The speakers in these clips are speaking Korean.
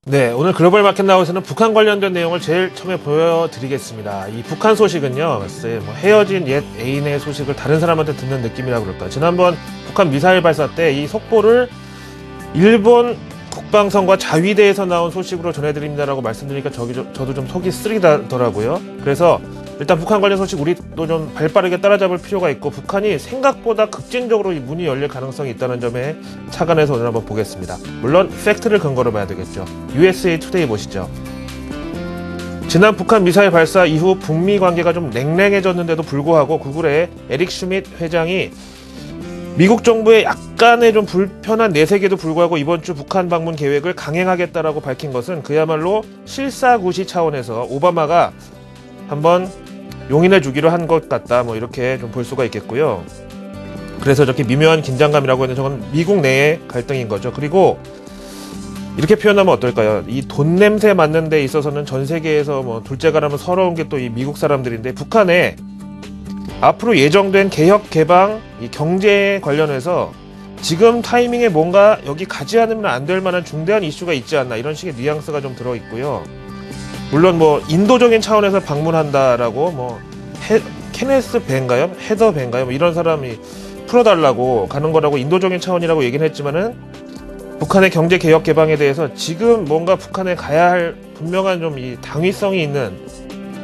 네, 오늘 글로벌 마켓 나우스는 북한 관련된 내용을 제일 처음에 보여드리겠습니다. 이 북한 소식은요, 글쎄 뭐 헤어진 옛 애인의 소식을 다른 사람한테 듣는 느낌이라고 그럴까. 지난번 북한 미사일 발사 때 이 속보를 일본 국방성과 자위대에서 나온 소식으로 전해드립니다라고 말씀드리니까 저도 좀 속이 쓰리더라고요. 그래서 일단 북한 관련 소식 우리도 좀 발빠르게 따라잡을 필요가 있고, 북한이 생각보다 급진적으로 이 문이 열릴 가능성이 있다는 점에 착안해서 오늘 한번 보겠습니다. 물론 팩트를 근거로 봐야 되겠죠. USA 투데이 보시죠. 지난 북한 미사일 발사 이후 북미 관계가 좀 냉랭해졌는데도 불구하고 구글의 에릭 슈밋 회장이 미국 정부의 약간의 좀 불편한 내색에도 불구하고 이번 주 북한 방문 계획을 강행하겠다라고 밝힌 것은 그야말로 실사구시 차원에서 오바마가 한번 용인해 주기로 한 것 같다, 뭐 이렇게 좀 볼 수가 있겠고요. 그래서 저렇게 미묘한 긴장감이라고 했는데 저건 미국 내의 갈등인 거죠. 그리고 이렇게 표현하면 어떨까요? 이 돈 냄새 맡는 데 있어서는 전 세계에서 뭐 둘째가라면 서러운 게 또 이 미국 사람들인데, 북한에 앞으로 예정된 개혁 개방, 이 경제에 관련해서 지금 타이밍에 뭔가 여기 가지 않으면 안 될 만한 중대한 이슈가 있지 않나, 이런 식의 뉘앙스가 좀 들어 있고요. 물론 뭐 인도적인 차원에서 방문한다라고 뭐 케네스 벤가요? 헤더 벤가요? 뭐 이런 사람이 풀어달라고 가는 거라고 인도적인 차원이라고 얘기는 했지만은, 북한의 경제 개혁 개방에 대해서 지금 뭔가 북한에 가야 할 분명한 좀 이 당위성이 있는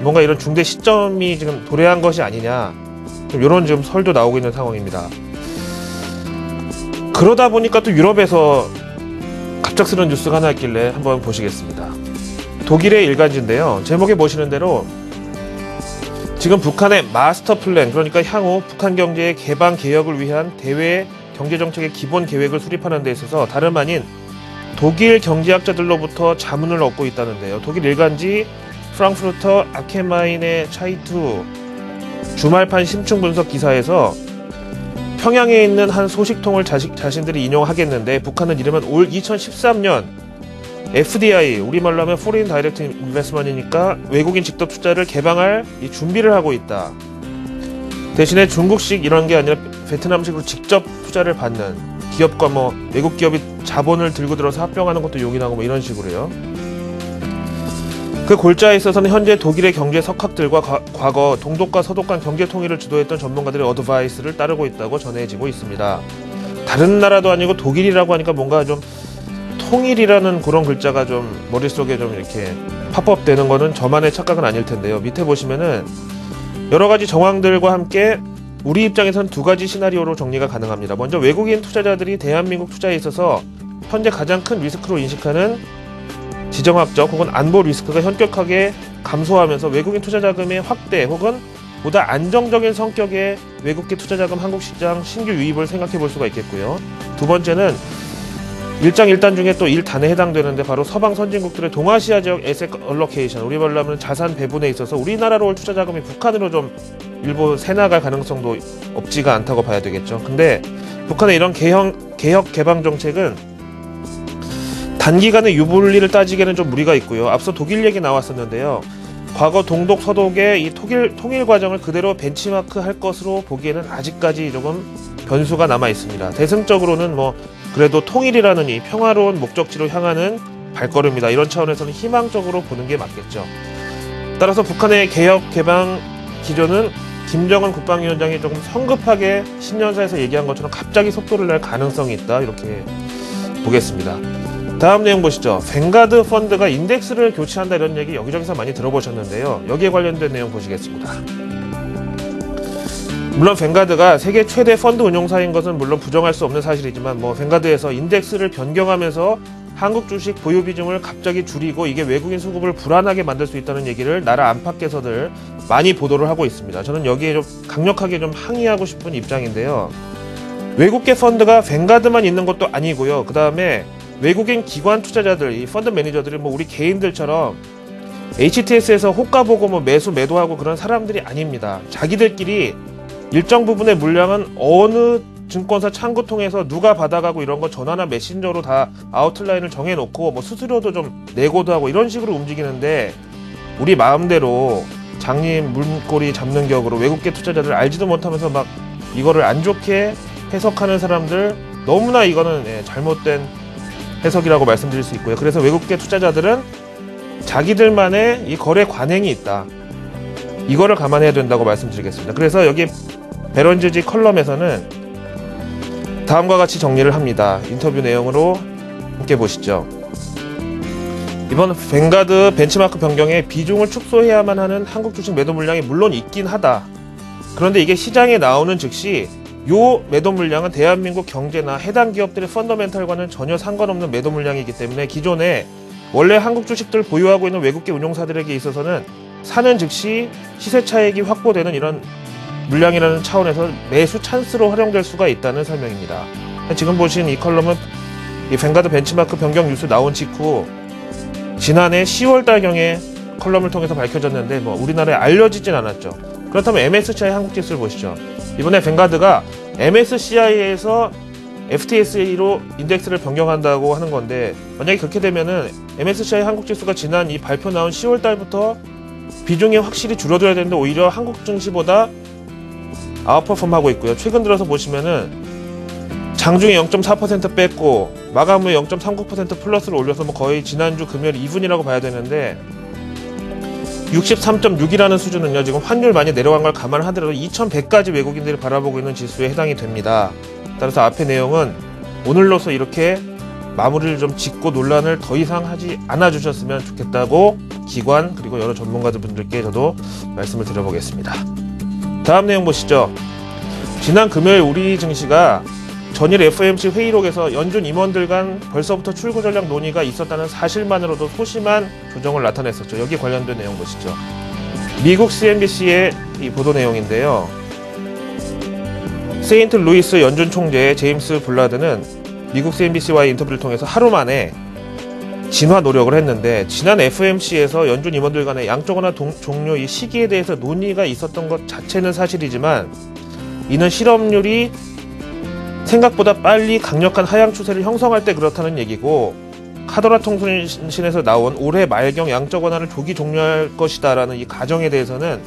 뭔가 이런 중대 시점이 지금 도래한 것이 아니냐, 좀 이런 지금 설도 나오고 있는 상황입니다. 그러다 보니까 또 유럽에서 갑작스러운 뉴스가 하나 있길래 한번 보시겠습니다. 독일의 일간지인데요. 제목에 보시는 대로 지금 북한의 마스터 플랜, 그러니까 향후 북한 경제의 개방 개혁을 위한 대외 경제정책의 기본 계획을 수립하는 데 있어서 다름 아닌 독일 경제학자들로부터 자문을 얻고 있다는데요. 독일 일간지 프랑크푸르터 아케마인의 차이투 주말판 심층 분석 기사에서 평양에 있는 한 소식통을 자신들이 인용하겠는데, 북한은 이르면 올 2013년 FDI, 우리말로 하면 Foreign Direct Investment이니까 외국인 직접 투자를 개방할 이 준비를 하고 있다. 대신에 중국식 이런 게 아니라 베트남식으로 직접 투자를 받는, 기업과 뭐 외국 기업이 자본을 들고 들어서 합병하는 것도 용인하고 뭐 이런 식으로요. 그 골자에 있어서는 현재 독일의 경제 석학들과 과거 동독과 서독 간 경제 통일을 주도했던 전문가들의 어드바이스를 따르고 있다고 전해지고 있습니다. 다른 나라도 아니고 독일이라고 하니까 뭔가 좀 통일이라는 그런 글자가 좀 머릿속에 좀 이렇게 팝업되는 거는 저만의 착각은 아닐 텐데요. 밑에 보시면은 여러 가지 정황들과 함께 우리 입장에선 두 가지 시나리오로 정리가 가능합니다. 먼저 외국인 투자자들이 대한민국 투자에 있어서 현재 가장 큰 리스크로 인식하는 지정학적 혹은 안보 리스크가 현격하게 감소하면서 외국인 투자 자금의 확대 혹은 보다 안정적인 성격의 외국계 투자 자금 한국 시장 신규 유입을 생각해 볼 수가 있겠고요. 두 번째는 일장 1단 중에 또 1단에 해당되는데, 바로 서방 선진국들의 동아시아 지역 에셋 얼로케이션, 우리말로 하면 자산 배분에 있어서 우리나라로 올 투자 자금이 북한으로 좀 일부 새나갈 가능성도 없지가 않다고 봐야 되겠죠. 근데 북한의 이런 개혁 개방 정책은 단기간의 유불리를 따지기에는 좀 무리가 있고요. 앞서 독일 얘기 나왔었는데요. 과거 동독 서독의 이 통일 과정을 그대로 벤치마크 할 것으로 보기에는 아직까지 조금 변수가 남아 있습니다. 대승적으로는 뭐 그래도 통일이라는 이 평화로운 목적지로 향하는 발걸음이다, 이런 차원에서는 희망적으로 보는 게 맞겠죠. 따라서 북한의 개혁 개방 기조는 김정은 국방위원장이 조금 성급하게 신년사에서 얘기한 것처럼 갑자기 속도를 낼 가능성이 있다, 이렇게 보겠습니다. 다음 내용 보시죠. 뱅가드 펀드가 인덱스를 교체한다, 이런 얘기 여기저기서 많이 들어보셨는데요. 여기에 관련된 내용 보시겠습니다. 물론 뱅가드가 세계 최대 펀드 운용사인 것은 물론 부정할 수 없는 사실이지만, 뭐 뱅가드에서 인덱스를 변경하면서 한국 주식 보유 비중을 갑자기 줄이고 이게 외국인 수급을 불안하게 만들 수 있다는 얘기를 나라 안팎에서들 많이 보도를 하고 있습니다. 저는 여기에 좀 강력하게 좀 항의하고 싶은 입장인데요. 외국계 펀드가 뱅가드만 있는 것도 아니고요. 그 다음에 외국인 기관 투자자들, 이 펀드 매니저들이 뭐 우리 개인들처럼 HTS에서 호가 보고 뭐 매수 매도하고 그런 사람들이 아닙니다. 자기들끼리 일정 부분의 물량은 어느 증권사 창구 통해서 누가 받아가고 이런 거 전화나 메신저로 다 아웃라인을 정해놓고 뭐 수수료도 좀 내고도 하고 이런 식으로 움직이는데, 우리 마음대로 장님 물꼬리 잡는 격으로 외국계 투자자들 알지도 못하면서 막 이거를 안 좋게 해석하는 사람들, 너무나 이거는 잘못된 해석이라고 말씀드릴 수 있고요. 그래서 외국계 투자자들은 자기들만의 이 거래 관행이 있다. 이거를 감안해야 된다고 말씀드리겠습니다. 그래서 여기 베런즈지 컬럼에서는 다음과 같이 정리를 합니다. 인터뷰 내용으로 함께 보시죠. 이번 뱅가드 벤치마크 변경에 비중을 축소해야만 하는 한국 주식 매도 물량이 물론 있긴 하다. 그런데 이게 시장에 나오는 즉시 요 매도 물량은 대한민국 경제나 해당 기업들의 펀더멘탈과는 전혀 상관없는 매도 물량이기 때문에 기존에 원래 한국 주식들 보유하고 있는 외국계 운용사들에게 있어서는 사는 즉시 시세 차익이 확보되는 이런 물량이라는 차원에서 매수 찬스로 활용될 수가 있다는 설명입니다. 지금 보신 이 컬럼은 이 뱅가드 벤치마크 변경 뉴스 나온 직후 지난해 10월달경에 컬럼을 통해서 밝혀졌는데 우리나라에 알려지진 않았죠. 그렇다면 MSCI 한국지수를 보시죠. 이번에 뱅가드가 MSCI에서 FTSE로 인덱스를 변경한다고 하는 건데 만약에 그렇게 되면은 MSCI 한국지수가 지난 이 발표 나온 10월달부터 비중이 확실히 줄어들어야 되는데 오히려 한국 증시보다 아웃퍼폼하고 있고요. 최근 들어서 보시면은 장중에 0.4% 뺐고 마감 후에 0.39% 플러스를 올려서 거의 지난주 금요일 2분이라고 봐야 되는데 63.6이라는 수준은요, 지금 환율 많이 내려간 걸 감안하더라도 2100까지 외국인들이 바라보고 있는 지수에 해당이 됩니다. 따라서 앞의 내용은 오늘로서 이렇게 마무리를 좀 짓고 논란을 더 이상 하지 않아 주셨으면 좋겠다고 기관 그리고 여러 전문가들 분들께 저도 말씀을 드려보겠습니다. 다음 내용 보시죠. 지난 금요일 우리 증시가 전일 FOMC 회의록에서 연준 임원들 간 벌써부터 출구 전략 논의가 있었다는 사실만으로도 소심한 조정을 나타냈었죠. 여기 관련된 내용 보시죠. 미국 CNBC의 이 보도 내용인데요. 세인트 루이스 연준 총재 제임스 블라드는 미국 CNBC와의 인터뷰를 통해서 하루 만에 진화 노력을 했는데 지난 FOMC에서 연준 임원들 간의 양적 완화 종료 이 시기에 대해서 논의가 있었던 것 자체는 사실이지만 이는 실업률이 생각보다 빨리 강력한 하향 추세를 형성할 때 그렇다는 얘기고 카더라 통신에서 나온 올해 말경 양적 완화를 조기 종료할 것이다 라는 이 가정에 대해서는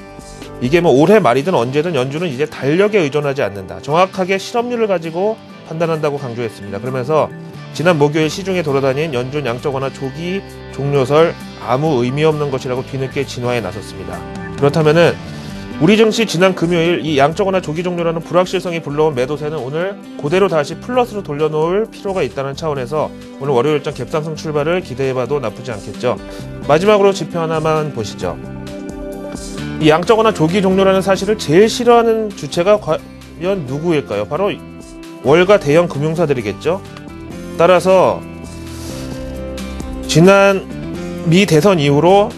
이게 올해 말이든 언제든 연준은 이제 달력에 의존하지 않는다. 정확하게 실업률을 가지고 판단한다고 강조했습니다. 그러면서 지난 목요일 시중에 돌아다닌 연준 양적 완화 조기 종료설 아무 의미 없는 것이라고 뒤늦게 진화에 나섰습니다. 그렇다면은 우리 증시 지난 금요일 이 양적 완화 조기 종료라는 불확실성이 불러온 매도세는 오늘 그대로 다시 플러스로 돌려놓을 필요가 있다는 차원에서 오늘 월요일장 갭상승 출발을 기대해봐도 나쁘지 않겠죠. 마지막으로 지표 하나만 보시죠. 이 양적 완화 조기 종료라는 사실을 제일 싫어하는 주체가 과연 누구일까요? 바로 월가 대형 금융사들이겠죠. 따라서 지난 미 대선 이후로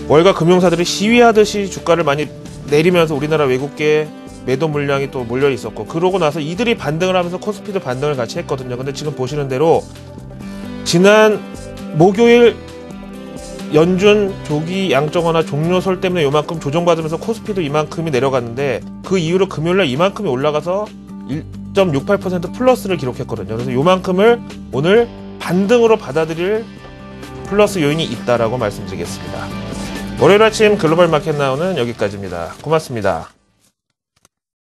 월가 금융사들이 시위하듯이 주가를 많이 내리면서 우리나라 외국계 매도 물량이 또 몰려 있었고 그러고 나서 이들이 반등을 하면서 코스피도 반등을 같이 했거든요. 근데 지금 보시는 대로 지난 목요일 연준 조기 양적 완화 종료설 때문에 요만큼 조정받으면서 코스피도 이만큼이 내려갔는데 그 이후로 금요일날 이만큼이 올라가서 1.68% 플러스를 기록했거든요. 그래서 요만큼을 오늘 반등으로 받아들일 플러스 요인이 있다라고 말씀드리겠습니다. 월요일 아침 글로벌 마켓 나우는 여기까지입니다. 고맙습니다.